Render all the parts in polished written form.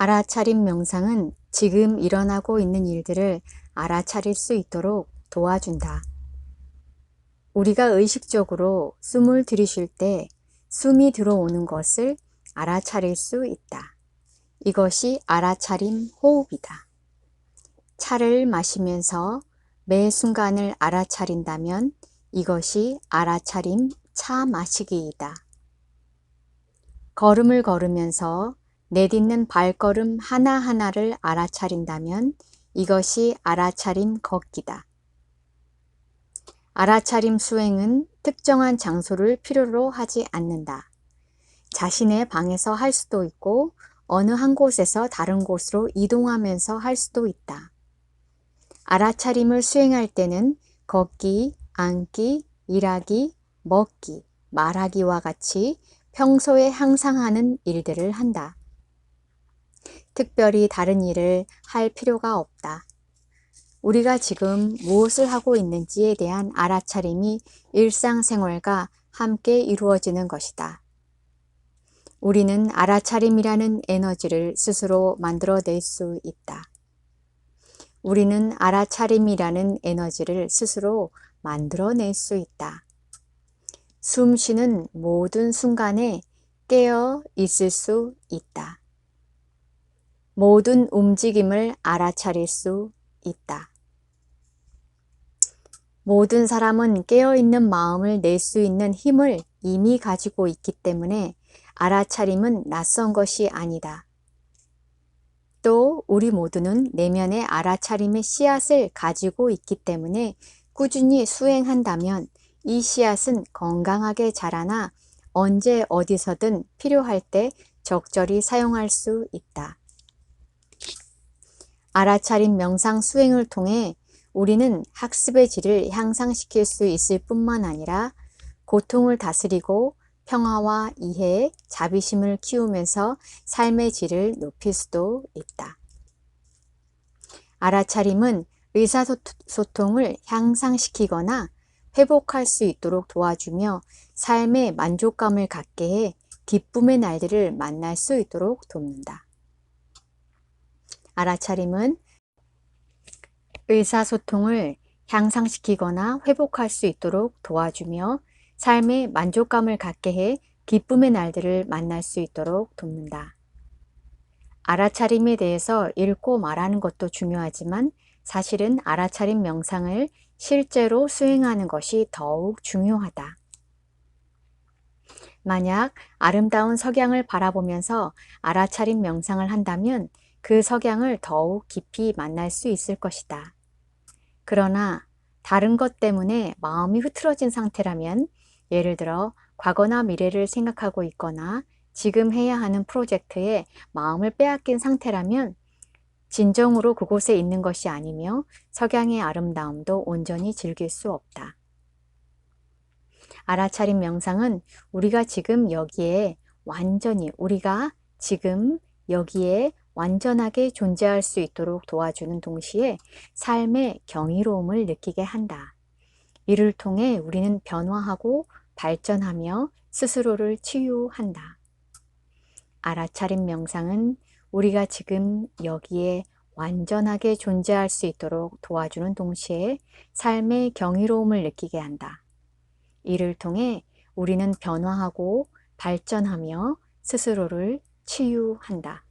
알아차림 명상은 지금 일어나고 있는 일들을 알아차릴 수 있도록 도와준다. 우리가 의식적으로 숨을 들이쉴 때 숨이 들어오는 것을 알아차릴 수 있다. 이것이 알아차림 호흡이다. 차를 마시면서 매 순간을 알아차린다면 이것이 알아차림 차 마시기이다. 걸음을 걸으면서 내딛는 발걸음 하나하나를 알아차린다면 이것이 알아차림 걷기다. 알아차림 수행은 특정한 장소를 필요로 하지 않는다. 자신의 방에서 할 수도 있고 어느 한 곳에서 다른 곳으로 이동하면서 할 수도 있다. 알아차림을 수행할 때는 걷기, 앉기, 일하기, 먹기, 말하기와 같이 평소에 항상 하는 일들을 한다. 특별히 다른 일을 할 필요가 없다. 우리가 지금 무엇을 하고 있는지에 대한 알아차림이 일상생활과 함께 이루어지는 것이다. 우리는 알아차림이라는 에너지를 스스로 만들어낼 수 있다. 우리는 알아차림이라는 에너지를 스스로 만들어낼 수 있다. 숨 쉬는 모든 순간에 깨어 있을 수 있다. 모든 움직임을 알아차릴 수 있다. 모든 사람은 깨어있는 마음을 낼 수 있는 힘을 이미 가지고 있기 때문에 알아차림은 낯선 것이 아니다. 또 우리 모두는 내면의 알아차림의 씨앗을 가지고 있기 때문에 꾸준히 수행한다면 이 씨앗은 건강하게 자라나 언제 어디서든 필요할 때 적절히 사용할 수 있다. 알아차림 명상 수행을 통해 우리는 학습의 질을 향상시킬 수 있을 뿐만 아니라 고통을 다스리고 평화와 이해, 자비심을 키우면서 삶의 질을 높일 수도 있다. 알아차림은 의사소통을 향상시키거나 회복할 수 있도록 도와주며 삶의 만족감을 갖게 해 기쁨의 날들을 만날 수 있도록 돕는다. 알아차림은 의사소통을 향상시키거나 회복할 수 있도록 도와주며 삶의 만족감을 갖게 해 기쁨의 날들을 만날 수 있도록 돕는다. 알아차림에 대해서 읽고 말하는 것도 중요하지만 사실은 알아차림 명상을 실제로 수행하는 것이 더욱 중요하다. 만약 아름다운 석양을 바라보면서 알아차림 명상을 한다면 그 석양을 더욱 깊이 만날 수 있을 것이다. 그러나 다른 것 때문에 마음이 흐트러진 상태라면 예를 들어 과거나 미래를 생각하고 있거나 지금 해야 하는 프로젝트에 마음을 빼앗긴 상태라면 진정으로 그곳에 있는 것이 아니며 석양의 아름다움도 온전히 즐길 수 없다. 알아차림 명상은 우리가 지금 여기에 완전하게 존재할 수 있도록 도와주는 동시에 삶의 경이로움을 느끼게 한다. 이를 통해 우리는 변화하고 발전하며 스스로를 치유한다. 알아차림 명상은 우리가 지금 여기에 완전하게 존재할 수 있도록 도와주는 동시에 삶의 경이로움을 느끼게 한다. 이를 통해 우리는 변화하고 발전하며 스스로를 치유한다.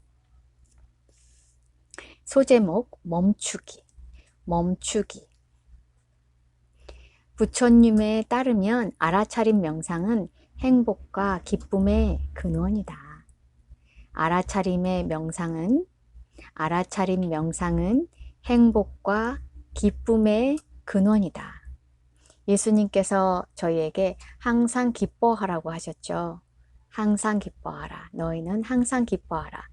소제목 멈추기. 부처님에 따르면 알아차림 명상은 행복과 기쁨의 근원이다. 알아차림 명상은 행복과 기쁨의 근원이다. 예수님께서 저희에게 항상 기뻐하라고 하셨죠. 항상 기뻐하라. 너희는 항상 기뻐하라.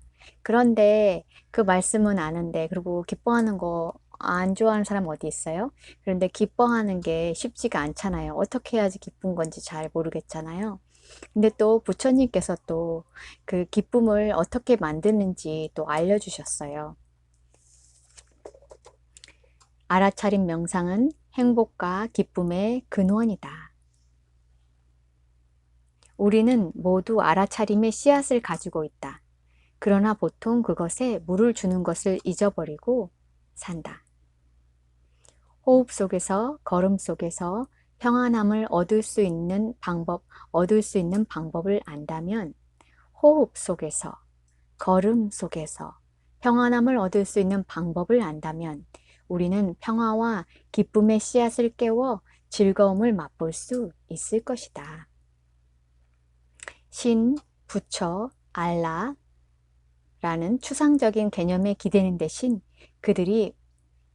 그런데 그 말씀은 아는데 그리고 기뻐하는 거 안 좋아하는 사람 어디 있어요? 그런데 기뻐하는 게 쉽지가 않잖아요. 어떻게 해야지 기쁜 건지 잘 모르겠잖아요. 근데 또 부처님께서 또 그 기쁨을 어떻게 만드는지 또 알려주셨어요. 알아차림 명상은 행복과 기쁨의 근원이다. 우리는 모두 알아차림의 씨앗을 가지고 있다. 그러나 보통 그것에 물을 주는 것을 잊어버리고 산다. 호흡 속에서, 걸음 속에서 평안함을 얻을 수 있는 방법을 안다면, 호흡 속에서, 걸음 속에서 평안함을 얻을 수 있는 방법을 안다면 우리는 평화와 기쁨의 씨앗을 깨워 즐거움을 맛볼 수 있을 것이다. 신, 부처, 알라라는 추상적인 개념에 기대는 대신 그들이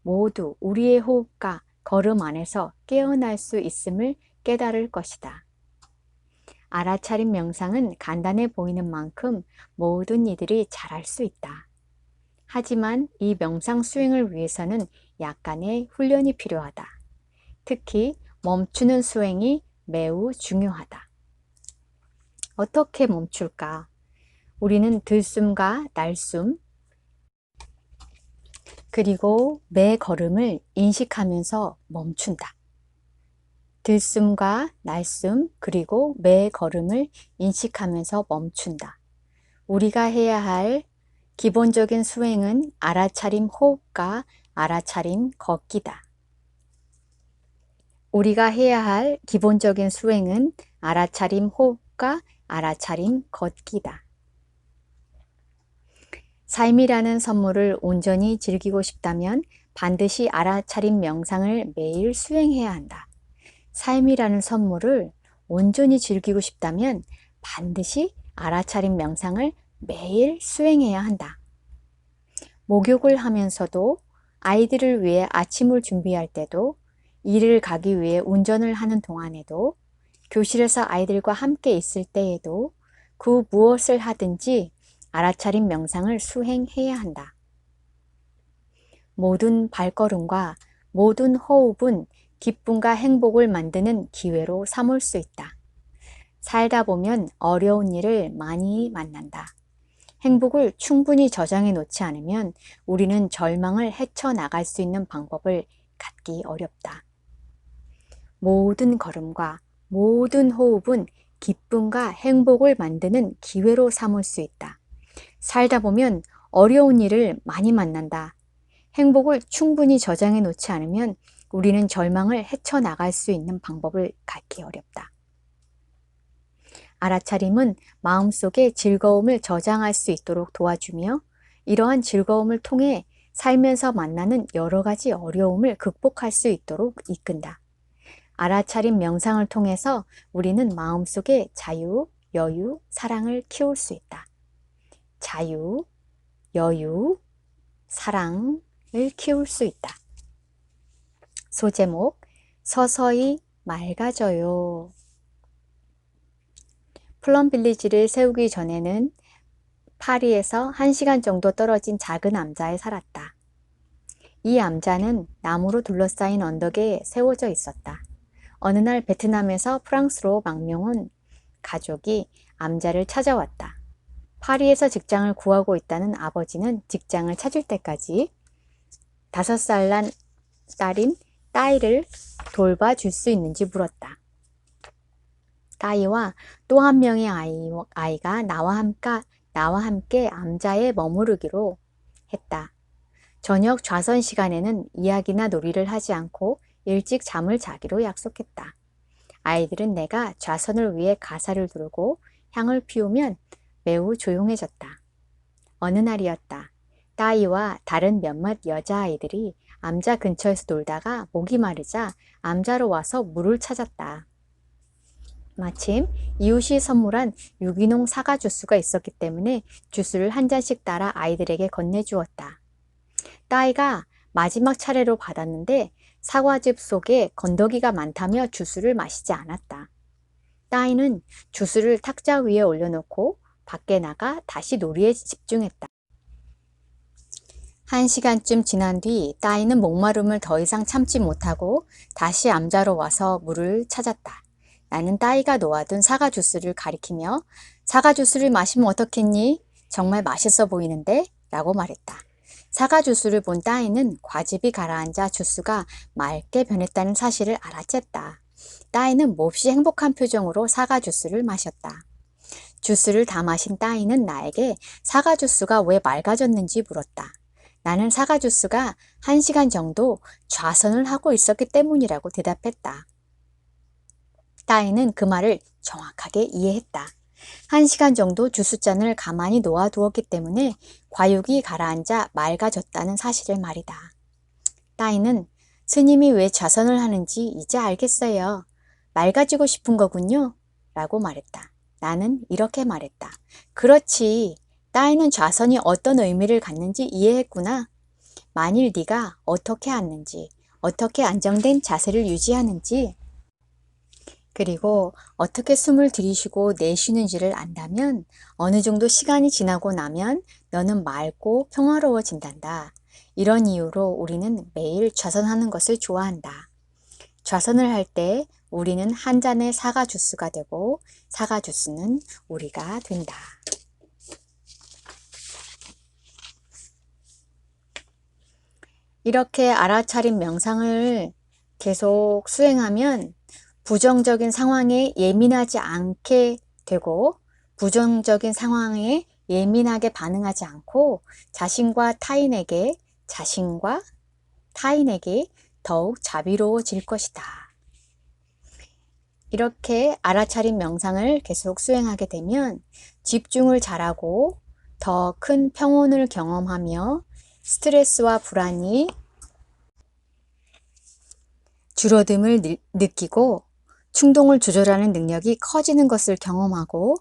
모두 우리의 호흡과 걸음 안에서 깨어날 수 있음을 깨달을 것이다. 알아차림 명상은 간단해 보이는 만큼 모든 이들이 잘할 수 있다. 하지만 이 명상 수행을 위해서는 약간의 훈련이 필요하다. 특히 멈추는 수행이 매우 중요하다. 어떻게 멈출까? 우리는 들숨과 날숨, 그리고 매 걸음을 인식하면서 멈춘다. 들숨과 날숨, 그리고 매 걸음을 인식하면서 멈춘다. 우리가 해야 할 기본적인 수행은 알아차림 호흡과 알아차림 걷기다. 우리가 해야 할 기본적인 수행은 알아차림 호흡과 알아차림 걷기다. 삶이라는 선물을 온전히 즐기고 싶다면 반드시 알아차림 명상을 매일 수행해야 한다. 삶이라는 선물을 온전히 즐기고 싶다면 반드시 알아차림 명상을 매일 수행해야 한다. 목욕을 하면서도, 아이들을 위해 아침을 준비할 때도, 일을 가기 위해 운전을 하는 동안에도, 교실에서 아이들과 함께 있을 때에도 그 무엇을 하든지 알아차림 명상을 수행해야 한다. 모든 발걸음과 모든 호흡은 기쁨과 행복을 만드는 기회로 삼을 수 있다. 살다 보면 어려운 일을 많이 만난다. 행복을 충분히 저장해 놓지 않으면 우리는 절망을 헤쳐나갈 수 있는 방법을 갖기 어렵다. 모든 걸음과 모든 호흡은 기쁨과 행복을 만드는 기회로 삼을 수 있다. 살다 보면 어려운 일을 많이 만난다. 행복을 충분히 저장해 놓지 않으면 우리는 절망을 헤쳐나갈 수 있는 방법을 갖기 어렵다. 알아차림은 마음속에 즐거움을 저장할 수 있도록 도와주며 이러한 즐거움을 통해 살면서 만나는 여러 가지 어려움을 극복할 수 있도록 이끈다. 알아차림 명상을 통해서 우리는 마음속에 자유, 여유, 사랑을 키울 수 있다. 자유, 여유, 사랑을 키울 수 있다. 소제목, 서서히 맑아져요. 플럼빌리지를 세우기 전에는 파리에서 1시간 정도 떨어진 작은 암자에 살았다. 이 암자는 나무로 둘러싸인 언덕에 세워져 있었다. 어느 날 베트남에서 프랑스로 망명 온 가족이 암자를 찾아왔다. 파리에서 직장을 구하고 있다는 아버지는 직장을 찾을 때까지 5살 난 딸인 따이를 돌봐줄 수 있는지 물었다. 따이와 또 한 명의 아이가 나와 함께 암자에 머무르기로 했다. 저녁 좌선 시간에는 이야기나 놀이를 하지 않고 일찍 잠을 자기로 약속했다. 아이들은 내가 좌선을 위해 가사를 두르고 향을 피우면 매우 조용해졌다. 어느 날이었다. 따이와 다른 몇몇 여자아이들이 암자 근처에서 놀다가 목이 마르자 암자로 와서 물을 찾았다. 마침 이웃이 선물한 유기농 사과 주스가 있었기 때문에 주스를 한 잔씩 따라 아이들에게 건네주었다. 따이가 마지막 차례로 받았는데 사과즙 속에 건더기가 많다며 주스를 마시지 않았다. 따이는 주스를 탁자 위에 올려놓고 밖에 나가 다시 놀이에 집중했다. 1시간쯤 지난 뒤 따이는 목마름을 더 이상 참지 못하고 다시 암자로 와서 물을 찾았다. 나는 따이가 놓아둔 사과 주스를 가리키며 사과 주스를 마시면 어떻겠니? 정말 맛있어 보이는데? 라고 말했다. 사과 주스를 본 따이는 과즙이 가라앉아 주스가 맑게 변했다는 사실을 알아챘다. 따이는 몹시 행복한 표정으로 사과 주스를 마셨다. 주스를 다 마신 따이는 나에게 사과 주스가 왜 맑아졌는지 물었다. 나는 사과 주스가 1시간 정도 좌선을 하고 있었기 때문이라고 대답했다. 따이는 그 말을 정확하게 이해했다. 1시간 정도 주스잔을 가만히 놓아두었기 때문에 과육이 가라앉아 맑아졌다는 사실을 말이다. 따이는 스님이 왜 좌선을 하는지 이제 알겠어요. 맑아지고 싶은 거군요. 라고 말했다. 나는 이렇게 말했다. 그렇지. 따이는 좌선이 어떤 의미를 갖는지 이해했구나. 만일 네가 어떻게 앉는지, 어떻게 안정된 자세를 유지하는지, 그리고 어떻게 숨을 들이쉬고 내쉬는지를 안다면 어느 정도 시간이 지나고 나면 너는 맑고 평화로워진단다. 이런 이유로 우리는 매일 좌선하는 것을 좋아한다. 좌선을 할 때 우리는 한 잔의 사과 주스가 되고 사과 주스는 우리가 된다. 이렇게 알아차린 명상을 계속 수행하면 부정적인 상황에 예민하지 않게 되고 부정적인 상황에 예민하게 반응하지 않고 자신과 타인에게 더욱 자비로워질 것이다. 이렇게 알아차린 명상을 계속 수행하게 되면 집중을 잘하고 더 큰 평온을 경험하며 스트레스와 불안이 줄어듦을 느끼고 충동을 조절하는 능력이 커지는 것을 경험하고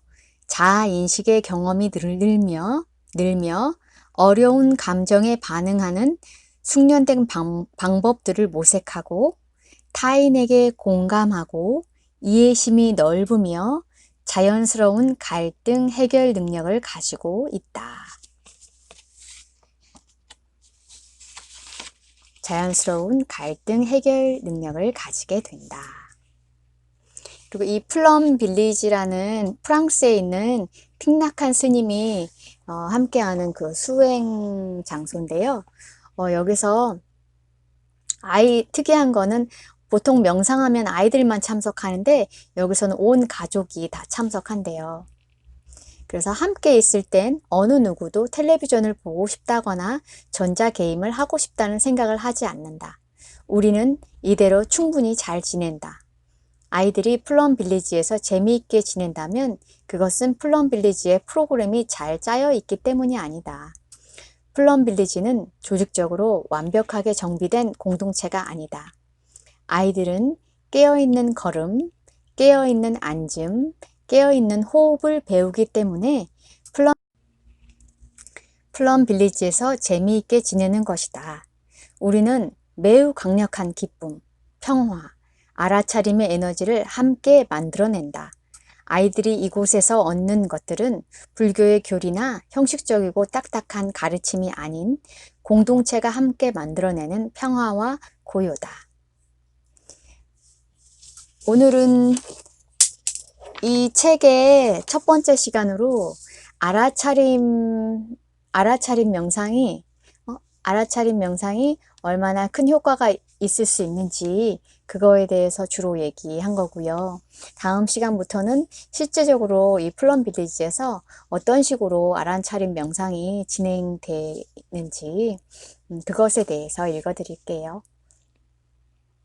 자아인식의 경험이 늘며 어려운 감정에 반응하는 숙련된 방법들을 모색하고 타인에게 공감하고 이해심이 넓으며 자연스러운 갈등 해결 능력을 가지고 있다. 자연스러운 갈등 해결 능력을 가지게 된다. 그리고 이 플럼 빌리지라는 프랑스에 있는 틱낙한 스님이 함께하는 그 수행 장소인데요. 여기서 특이한 거는 보통 명상하면 아이들만 참석하는데 여기서는 온 가족이 다 참석한대요. 그래서 함께 있을 땐 어느 누구도 텔레비전을 보고 싶다거나 전자게임을 하고 싶다는 생각을 하지 않는다. 우리는 이대로 충분히 잘 지낸다. 아이들이 플럼 빌리지에서 재미있게 지낸다면 그것은 플럼 빌리지의 프로그램이 잘 짜여 있기 때문이 아니다. 플럼 빌리지는 조직적으로 완벽하게 정비된 공동체가 아니다. 아이들은 깨어있는 걸음, 깨어있는 앉음, 깨어있는 호흡을 배우기 때문에 플럼 빌리지에서 재미있게 지내는 것이다. 우리는 매우 강력한 기쁨, 평화, 알아차림의 에너지를 함께 만들어낸다. 아이들이 이곳에서 얻는 것들은 불교의 교리나 형식적이고 딱딱한 가르침이 아닌 공동체가 함께 만들어내는 평화와 고요다. 오늘은 이 책의 첫 번째 시간으로 알아차림 명상이 얼마나 큰 효과가 있을 수 있는지 그거에 대해서 주로 얘기한 거고요. 다음 시간부터는 실제적으로 이 플럼 빌리지에서 어떤 식으로 알아차림 명상이 진행되는지 그것에 대해서 읽어드릴게요.